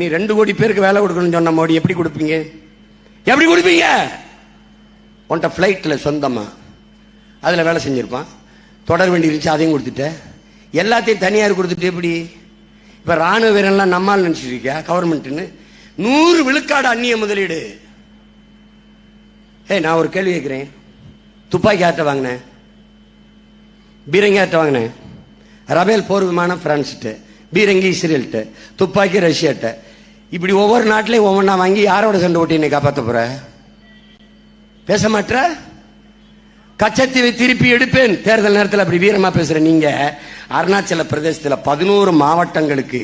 நீ 2 கோடி பேருக்கு வேலை கொடுக்கணும்னு சொன்ன மோடி எப்படி கொடுப்பீங்க? எப்படி கொடுப்பீங்க? உன்ட்ட ஃப்ளைட்ல சொந்தமா அதுல வேலை செஞ்சிருப்பான், தொடர் வேண்டி இருந்துச்சு, அதையும் கொடுத்துட்ட, எல்லாத்தையும் தனியார் கொடுத்துட்டு எப்படி? இப்ப ராணுவ வீரன்லாம் நம்மால் நினைச்சிட்டு இருக்கியா கவர்மெண்ட்னு? 100 விழுக்காடு அந்நிய முதலீடு. நான் ஒரு கேள்வி கேட்கிறேன். துப்பாக்கி யார்ட்ட வாங்கினேன்? பீரங்கி யார்ட்ட வாங்கினேன்? ரபேல் போர் விமானம் பிரான்ஸ்ட்டு, பீரங்கி இஸ்ரேல்ட்ட, துப்பாக்கி ரஷ்யாட்ட. இப்படி ஒவ்வொரு நாட்டிலையும் ஒவ்வொன்றா வாங்கி யாரோட சண்டை ஓட்டி என்னை காப்பாற்ற போற? பேச மாட்ட. கச்சத்தீவை திருப்பி எடுப்பேன் தேர்தல் நேரத்தில் அப்படி வீரமா பேசுற நீங்க. அருணாச்சல பிரதேசத்தில் 11 மாவட்டங்களுக்கு,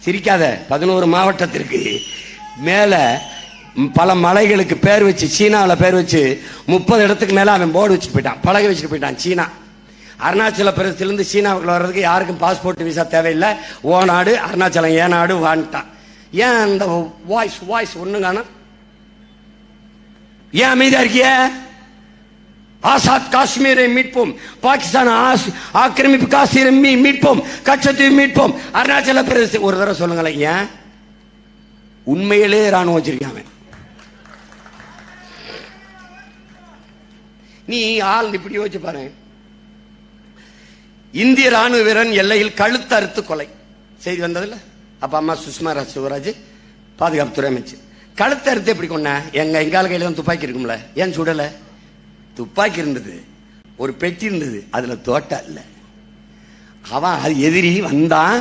சிரிக்காத, 11 மாவட்டத்திற்கு மேல பல மலைகளுக்கு பேர் வச்சு, சீனாவில் பேர் வச்சு 30 இடத்துக்கு மேல அவன் போர்டு வச்சு போயிட்டான், பழக வச்சுட்டு போயிட்டான். சீனா அருணாச்சல பிரதேசத்திலிருந்து சீனாவுக்குள்ள வர்றதுக்கு யாருக்கும் பாஸ்போர்ட் விசா தேவையில்லை. ஓ நாடு அருணாச்சலம், ஏ நாடு வான்ட்டான். ஏன் அந்த வாய்ஸ் ஒண்ணு காணும்? ஏன் அமைதியா இருக்கிய? ஆசாத் காஷ்மீரை மீட்போம், பாகிஸ்தான் ஆக்கிரமிப்பு காஷ்மீரை மீட்போம், கச்சத்தீவை மீட்போம், அருணாச்சல பிரதேசம். ஒரு தடவை சொல்லுங்களேன், ஏன்? உண்மையிலே ராணுவம் வச்சிருக்காங்க. நீ ஆள் இப்படி யோசிச்சு பாரு. இந்திய ராணுவ வீரன் எல்லையில் கழுத்து அறுத்து கொலை செய்தி வந்ததில்ல? அப்ப அம்மா சுஷ்மா சிவராஜ் பாதுகாப்புத்துறை அமைச்சர். கழுத்து அறுத்து எப்படி கொண்ட? எங்கால கையில தான் துப்பாக்கி இருக்கும்ல, ஏன் சுடல? துப்பாக்கி இருந்தது, ஒரு பெட்டி இருந்தது, அதுல தோட்டா இல்ல. அவன் அது எதிரி வந்தான்,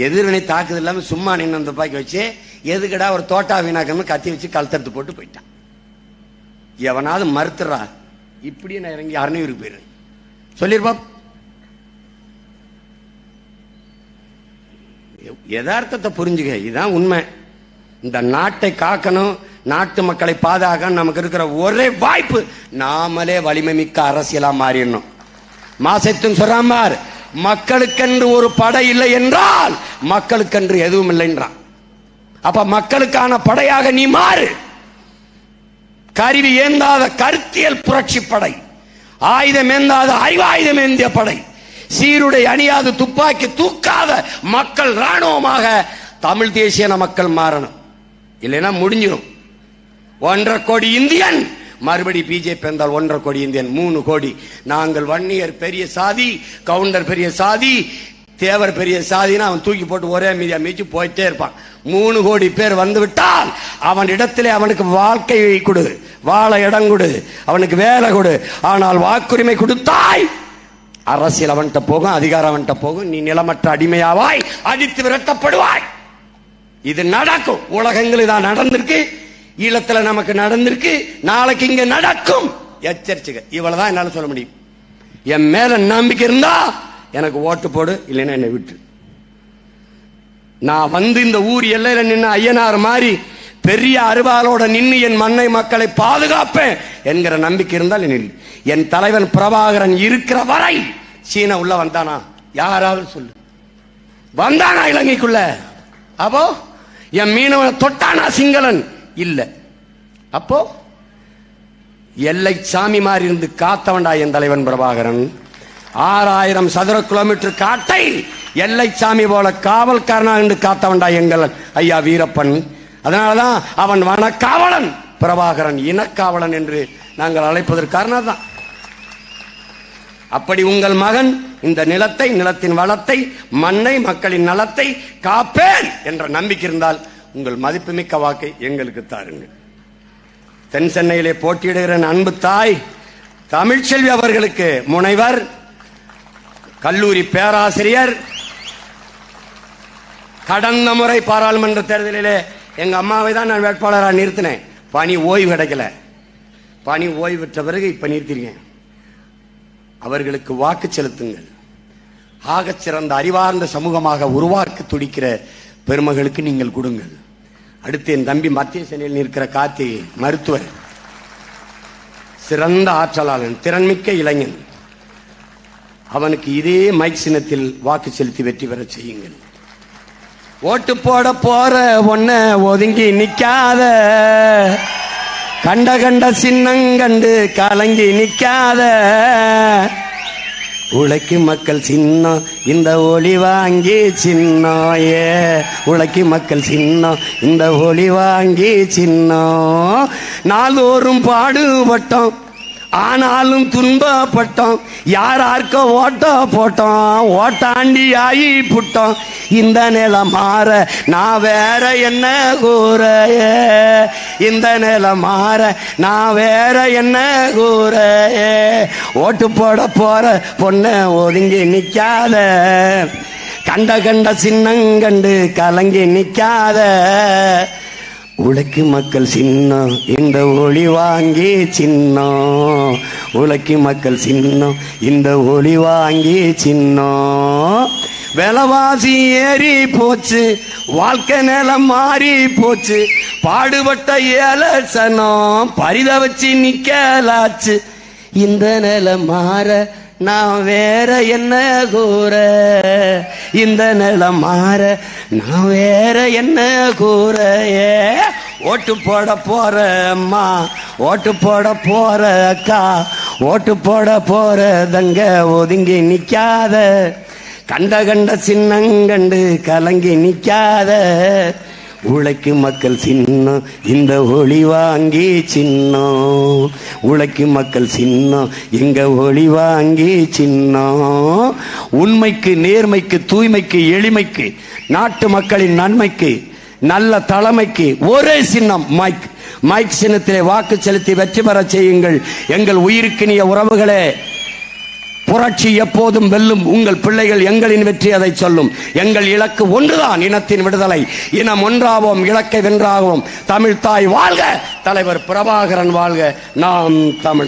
எதிர்வினை தாக்குதல் இல்லாம சும்மா நின்று துப்பாக்கி வச்சு எதுக்கடா ஒரு தோட்டா வீணாக்கணும் கத்தி வச்சு கழுத்தறுத்து போட்டு போயிட்டான். எவனாவது மறுத்துறா? இப்படியே நான் இறங்கி அரணையூருக்கு போயிடுறேன் சொல்லிருப்பா. யதார்த்தத்தை புரிஞ்சுக்க, இதுதான் உண்மை. இந்த நாட்டை காக்கணும், நாட்டு மக்களை பாதுகாக்க நமக்கு இருக்கிற ஒரே வாய்ப்பு நாமளே வலிமை மிக்க அரசியலா மாறிடணும். மாசத்தும் சொல்றாமார், மக்களுக்கென்று ஒரு படை இல்லை என்றால் மக்களுக்கென்று எதுவும் இல்லைன்றான். அப்ப மக்களுக்கான படையாக நீ மாறு. கருவி ஏந்தாத கருத்தியல் புரட்சி படை, ஆயுதம் ஏந்தாத அறிவாயுதம் ஏந்திய படை, சீருடை அணியாது துப்பாக்கி தூக்காத மக்கள் ராணுவமாக தமிழ் தேசிய மக்கள் மாறணும். இல்லைன்னா முடிஞ்சிடும். 1.5 கோடி இந்தியன், மறுபடி பிஜேபி வந்தால் 1.5 கோடி இந்தியன், 3 கோடி. நாங்கள் வன்னியர் பெரிய சாதி, கவுண்டர் பெரிய சாதி, தேவர் பெரிய சாதினா அவன் தூக்கி போட்டு ஒரே மீதியா மீச்சு போயிட்டே இருப்பான். 3 கோடி பேர் வந்து விட்டால் அவன் இடத்திலே அவனுக்கு வாழ்க்கை கொடு, வாழ இடம் கொடு, அவனுக்கு வேலை கொடு. ஆனால் வாக்குரிமை கொடுத்தாய், அரசியல் அவன்கிட்ட போகும், அதிகாரம் அவன்கிட்ட போகும், நீ நிலமற்ற அடிமையாவாய், அடித்து விரட்டப்படுவாய். இது நடக்கும். உலகங்கள் தான் நடந்திருக்கு, ஈழத்துல நமக்கு நடந்திருக்கு, நாளைக்கு இங்க நடக்கும். எச்சரிச்சுக்க. இவ்வளவுதான் என்னால சொல்ல முடியும். என் மேல நம்பிக்கை இருந்தா எனக்கு ஓட்டு போடு, இல்லைன்னா என்னை விட்டு. நான் வந்து இந்த ஊர் எல்லையில நின்று ஐயனார் மாதிரி பெரிய அருவாளோட நின்று என் மண்ணை மக்களை பாதுகாப்பேன் என்கிற நம்பிக்கை இருந்தால் என் தலைவன் பிரபாகரன் இருக்கிற வரை சீனா உள்ள வந்தானா? யாராவது சொல்லு, வந்தானா இலங்கைக்குள்ள? அப்போ என் மீனவனை தொட்டானா சிங்களன்? இல்ல. அப்போ எல்லை சாமி மாதிரி இருந்து காத்தவன்டா என் தலைவன் பிரபாகரன். 6000 சதுர கிலோமீட்டர் காட்டை எல்லை சாமி போல காவல்காரனா என்று காத்தவன்டா எங்கள் ஐயா வீரப்பன். அதனாலதான் அவன் வனக்காவலன், பிரபாகரன் இனக்காவலன் என்று நாங்கள் அழைப்பதற்கு காரணம் தான். அப்படி உங்கள் மகன் இந்த நிலத்தை, நிலத்தின் வளத்தை, மண்ணை, மக்களின் நலத்தை காப்பேன் என்ற நம்பிக்கை இருந்தால் உங்கள் மதிப்புமிக்க வாக்கை எங்களுக்கு தாருங்கள். தென் சென்னையிலே போட்டியிடுகிற அன்பு தாய் தமிழ்ச்செல்வி அவர்களுக்கு முனைவர், கல்லூரி பேராசிரியர், கடந்த முறை பாராளுமன்ற தேர்தலிலே எங்க அம்மாவை தான் நான் வேட்பாளராக நிறுத்தினேன். பணி ஓய்வு கிடைக்கல, பணி ஓய்வு பெற்ற பிறகு இப்ப நிறுத்திருக்கேன். அவர்களுக்கு வாக்கு செலுத்துங்கள். ஆகச் சிறந்த அறிவார்ந்த சமூகமாக உருவாக்க துடிக்கிற பெருமகளுக்கு நீங்கள் கொடுங்கள். அடுத்து என் தம்பி மத்திய சென்னையில் நிற்கிற கார்த்திகை, மருத்துவர், சிறந்த ஆற்றலாளன், திறன்மிக்க இளைஞன். அவனுக்கு இதே மைக் சின்னத்தில் வாக்கு செலுத்தி வெற்றி பெற செய்யுங்கள். ஓட்டு போட போற ஒன்ன ஒதுங்கி நிக்காத, கண்ட சின்னங்கண்டு கலங்கி நிக்காத, உழைக்கும் மக்கள் சின்னம் இந்த ஒளி வாங்கி சின்னம் உழைக்கும் மக்கள் சின்னம் இந்த ஒளி வாங்கி சின்னம் நாள்தோறும் பாடுபட்டோம் ஆனாலும் துன்பப்பட்டோம் யாரார்க்க ஓட்ட போட்டோம் ஓட்டாண்டி ஆகி புட்டோம் இந்த நிலை மாற நான் வேற என்ன கூற இந்த நிலை மாற நான் வேற என்ன கூற ஓட்டு போட போற பொண்ண ஒதுங்கி நிக்காத கண்ட சின்னங்கண்டு கலங்கி நிக்காத உழைக்கும் மக்கள் சின்னம் இந்த ஒளி வாங்கி சின்னம் உழைக்கும் மக்கள் சின்னம் இந்த ஒளி வாங்கி சின்னம் விலைவாசி ஏறி போச்சு வாழ்க்கை நிலம் மாறி போச்சு பாடுபட்ட ஏழசனம் பரித வச்சு நிக்கலாச்சு இந்த நிலை மாற நான் வேற என்ன கூற இந்த நிலை மாற நான் வேற என்ன கூற ஓட்டு போட போற அம்மா ஓட்டு போட போற அக்கா ஓட்டு போட போற தங்க ஒதுங்கி நிக்காத கண்ட சின்னங்கண்டு கலங்கி நிக்காத உழைக்கும் மக்கள் சின்னம் இந்த ஒளி வாங்கி சின்னம் உழைக்கும் மக்கள் சின்னம் எங்க ஒளி வாங்கி சின்னம் உண்மைக்கு நேர்மைக்கு தூய்மைக்கு எளிமைக்கு நாட்டு மக்களின் நன்மைக்கு நல்ல தலைமைக்கு ஒரே சின்னம் மைக் சின்னத்திலே வாக்கு செலுத்தி வெற்றி பெற செய்யுங்கள் எங்கள் உயிருக்கினிய உறவுகளே புரட்சி எப்போதும் வெல்லும் உங்கள் பிள்ளைகள் எங்களின் வெற்றி அதை சொல்லும் எங்கள் இலக்கு ஒன்றுதான் இனத்தின் விடுதலை இனம் ஒன்றாவோம் இலக்கை வென்றாவோம் தமிழ் தாய் வாழ்க தலைவர் பிரபாகரன் வாழ்க நாம் தமிழ்